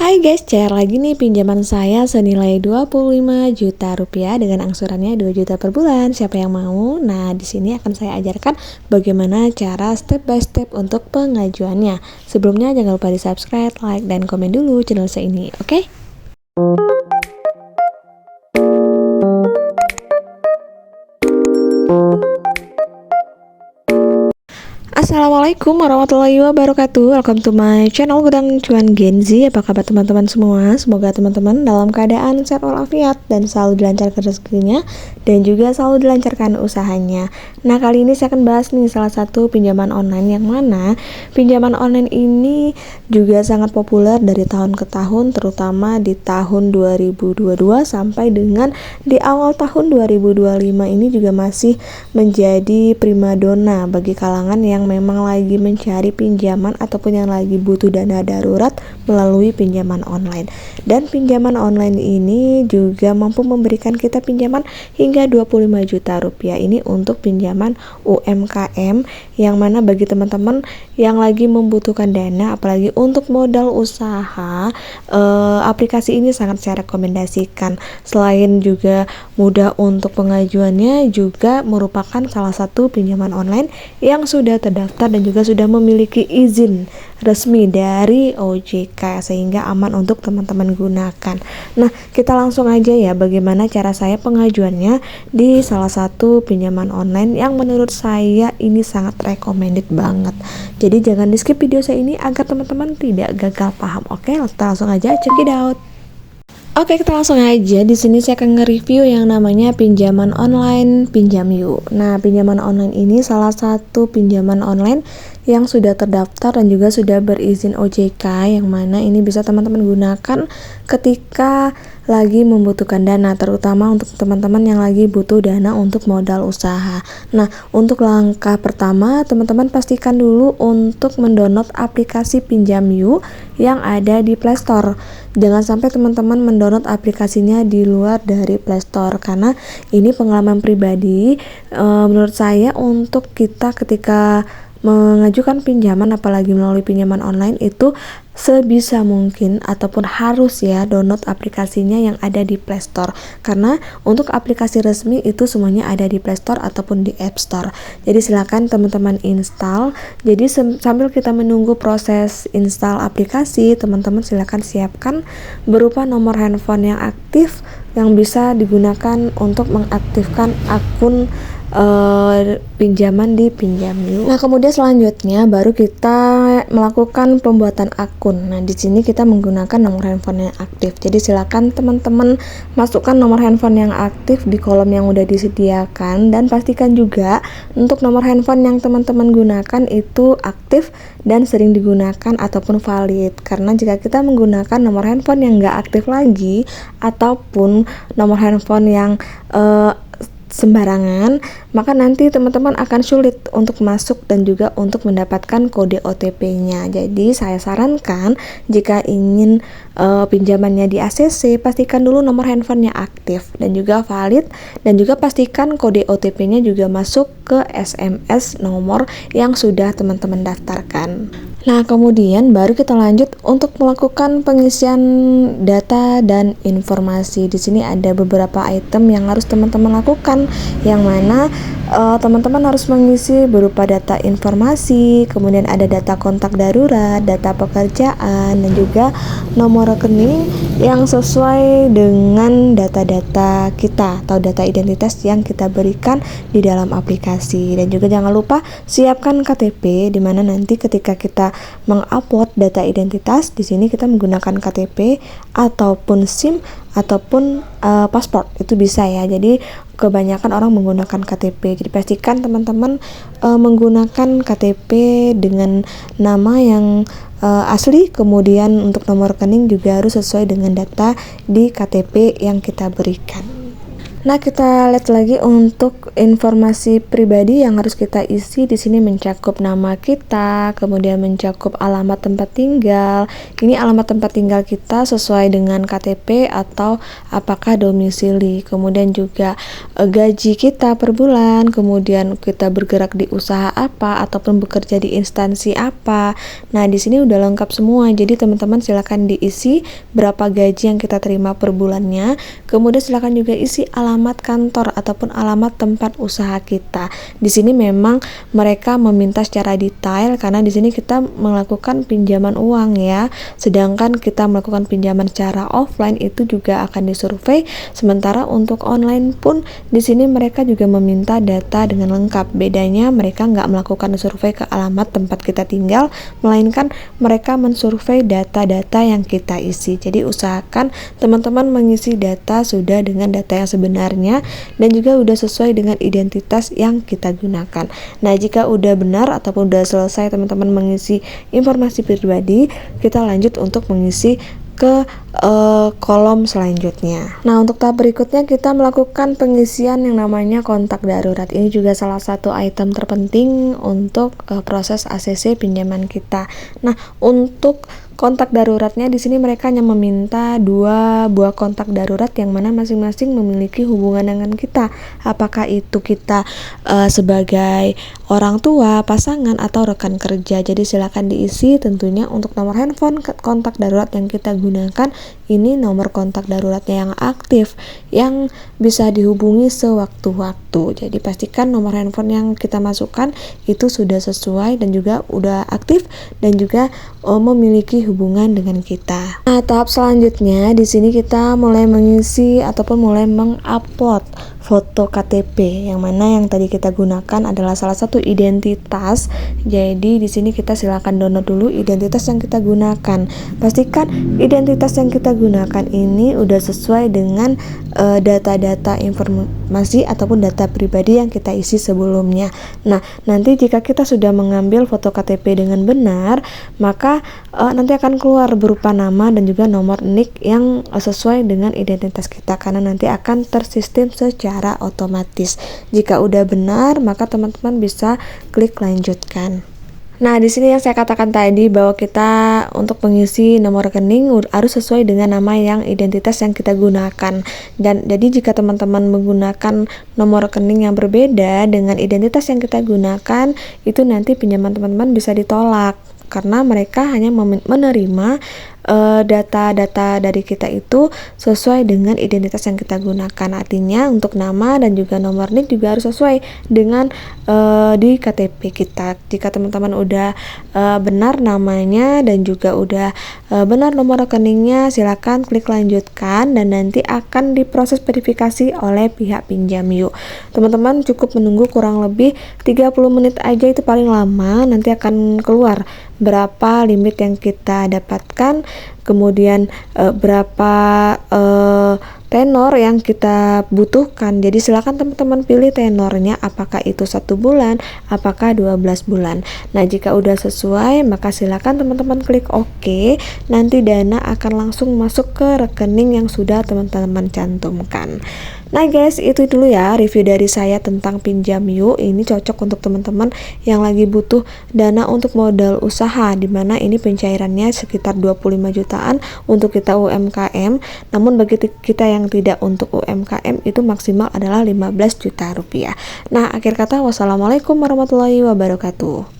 Hai guys, share lagi nih pinjaman saya senilai 25 juta rupiah dengan angsurannya 2 juta per bulan. Siapa yang mau? Nah, di sini akan saya ajarkan bagaimana cara step by step untuk pengajuannya. Sebelumnya jangan lupa di-subscribe, like, dan komen dulu channel saya ini, oke? Assalamualaikum warahmatullahi wabarakatuh. Welcome to my channel Gudang Cuan Gen Z. Apa kabar teman-teman semua? Semoga teman-teman dalam keadaan sehat walafiat dan selalu dilancarkan rezekinya dan juga selalu dilancarkan usahanya. Nah, kali ini saya akan bahas nih salah satu pinjaman online yang mana pinjaman online ini juga sangat populer dari tahun ke tahun, terutama di tahun 2022 sampai dengan di awal tahun 2025 ini juga masih menjadi primadona bagi kalangan yang memang lagi mencari pinjaman ataupun yang lagi butuh dana darurat melalui pinjaman online. Dan pinjaman online ini juga mampu memberikan kita pinjaman hingga 25 juta rupiah. Ini untuk pinjaman UMKM yang mana bagi teman-teman yang lagi membutuhkan dana apalagi untuk modal usaha, aplikasi ini sangat saya rekomendasikan. Selain juga mudah untuk pengajuannya, juga merupakan salah satu pinjaman online yang sudah terdaftar dan juga sudah memiliki izin resmi dari OJK sehingga aman untuk teman-teman gunakan. Nah, kita langsung aja ya bagaimana cara saya pengajuannya di salah satu pinjaman online yang menurut saya ini sangat recommended banget. Jadi jangan di skip video saya ini agar teman-teman tidak gagal paham. Oke, kita langsung aja check it out. Oke, kita langsung aja. Di sini saya akan nge-review yang namanya pinjaman online Pinjam.U. Nah, pinjaman online ini salah satu pinjaman online yang sudah terdaftar dan juga sudah berizin OJK, yang mana ini bisa teman-teman gunakan ketika lagi membutuhkan dana, terutama untuk teman-teman yang lagi butuh dana untuk modal usaha. Nah, untuk langkah pertama, teman-teman pastikan dulu untuk mendownload aplikasi Pinjam.U yang ada di Play Store. Jangan sampai teman-teman mendownload aplikasinya di luar dari Play Store, karena ini pengalaman pribadi menurut saya untuk kita ketika mengajukan pinjaman apalagi melalui pinjaman online itu sebisa mungkin ataupun harus ya download aplikasinya yang ada di Play Store, karena untuk aplikasi resmi itu semuanya ada di Play Store ataupun di App Store. Jadi silakan teman-teman install. Jadi sambil kita menunggu proses install aplikasi, teman-teman silakan siapkan berupa nomor handphone yang aktif yang bisa digunakan untuk mengaktifkan akun pinjaman di Pinjam.U. Nah, kemudian selanjutnya baru kita melakukan pembuatan akun. Nah, di sini kita menggunakan nomor handphone yang aktif. Jadi silakan teman-teman masukkan nomor handphone yang aktif di kolom yang udah disediakan dan pastikan juga untuk nomor handphone yang teman-teman gunakan itu aktif dan sering digunakan ataupun valid. Karena jika kita menggunakan nomor handphone yang nggak aktif lagi ataupun nomor handphone yang sembarangan, maka nanti teman-teman akan sulit untuk masuk dan juga untuk mendapatkan kode OTP-nya. Jadi saya sarankan jika ingin pinjamannya di ACC, pastikan dulu nomor handphonenya aktif dan juga valid, dan juga pastikan kode OTP-nya juga masuk ke SMS nomor yang sudah teman-teman daftarkan. Nah, kemudian baru kita lanjut untuk melakukan pengisian data dan informasi. Di sini ada beberapa item yang harus teman-teman lakukan, yang mana teman-teman harus mengisi berupa data informasi, kemudian ada data kontak darurat, data pekerjaan, dan juga nomor rekening yang sesuai dengan data-data kita atau data identitas yang kita berikan di dalam aplikasi. Dan juga jangan lupa siapkan KTP, di mana nanti ketika kita mengupload data identitas, di sini kita menggunakan KTP ataupun SIM ataupun paspor, itu bisa ya. Jadi kebanyakan orang menggunakan KTP. Jadi pastikan teman-teman menggunakan KTP dengan nama yang asli, kemudian untuk nomor rekening juga harus sesuai dengan data di KTP yang kita berikan. Nah, kita lihat lagi untuk informasi pribadi yang harus kita isi di sini mencakup nama kita, kemudian mencakup alamat tempat tinggal. Ini alamat tempat tinggal kita sesuai dengan KTP atau apakah domisili. Kemudian juga gaji kita per bulan, kemudian kita bergerak di usaha apa ataupun bekerja di instansi apa. Nah, di sini udah lengkap semua. Jadi teman-teman silakan diisi berapa gaji yang kita terima per bulannya. Kemudian silakan juga isi alamat kantor ataupun alamat tempat usaha kita. Di sini memang mereka meminta secara detail karena di sini kita melakukan pinjaman uang ya. Sedangkan kita melakukan pinjaman secara offline itu juga akan disurvei. Sementara untuk online pun di sini mereka juga meminta data dengan lengkap. Bedanya mereka nggak melakukan survei ke alamat tempat kita tinggal, melainkan mereka mensurvei data-data yang kita isi. Jadi usahakan teman-teman mengisi data sudah dengan data yang sebenarnya dan juga udah sesuai dengan identitas yang kita gunakan. Nah, jika udah benar ataupun udah selesai teman-teman mengisi informasi pribadi, kita lanjut untuk mengisi ke kolom selanjutnya. Nah, untuk tahap berikutnya kita melakukan pengisian yang namanya kontak darurat. Ini juga salah satu item terpenting untuk proses ACC pinjaman kita. Nah, untuk kontak daruratnya di sini mereka hanya meminta 2 buah kontak darurat yang mana masing-masing memiliki hubungan dengan kita. Apakah itu kita sebagai orang tua, pasangan atau rekan kerja. Jadi silakan diisi tentunya untuk nomor handphone kontak darurat yang kita gunakan. Ini nomor kontak daruratnya yang aktif yang bisa dihubungi sewaktu-waktu. Jadi pastikan nomor handphone yang kita masukkan itu sudah sesuai dan juga udah aktif dan juga memiliki hubungan dengan kita. Nah, tahap selanjutnya di sini kita mulai mengisi ataupun mulai mengupload foto KTP yang mana yang tadi kita gunakan adalah salah satu identitas. Jadi di sini kita silakan download dulu identitas yang kita gunakan. Pastikan identitas yang kita gunakan ini udah sesuai dengan data-data informasi ataupun data pribadi yang kita isi sebelumnya. Nah, nanti jika kita sudah mengambil foto KTP dengan benar, maka nanti akan keluar berupa nama dan juga nomor NIK yang sesuai dengan identitas kita karena nanti akan tersistem secara otomatis. Jika udah benar, maka teman-teman bisa klik lanjutkan. Nah, di sini yang saya katakan tadi bahwa kita untuk mengisi nomor rekening harus sesuai dengan nama yang identitas yang kita gunakan. Dan jadi jika teman-teman menggunakan nomor rekening yang berbeda dengan identitas yang kita gunakan, itu nanti pinjaman teman-teman bisa ditolak karena mereka hanya menerima data-data dari kita itu sesuai dengan identitas yang kita gunakan. Artinya untuk nama dan juga nomor NIK juga harus sesuai dengan di KTP kita. Jika teman-teman udah benar namanya dan juga udah benar nomor rekeningnya, silakan klik lanjutkan dan nanti akan diproses verifikasi oleh pihak pinjam yuk. Teman-teman cukup menunggu kurang lebih 30 menit aja, itu paling lama. Nanti akan keluar berapa limit yang kita dapatkan, kemudian berapa tenor yang kita butuhkan. Jadi silakan teman-teman pilih tenornya, apakah itu 1 bulan, apakah 12 bulan. Nah, jika udah sesuai, maka silakan teman-teman klik OK. Nanti dana akan langsung masuk ke rekening yang sudah teman-teman cantumkan. Nah guys, itu dulu ya review dari saya tentang pinjam yuk. Ini cocok untuk teman-teman yang lagi butuh dana untuk modal usaha, dimana ini pencairannya sekitar 25 jutaan untuk kita UMKM. Namun bagi kita yang tidak untuk UMKM itu maksimal adalah 15 juta rupiah. Nah, akhir kata wassalamualaikum warahmatullahi wabarakatuh.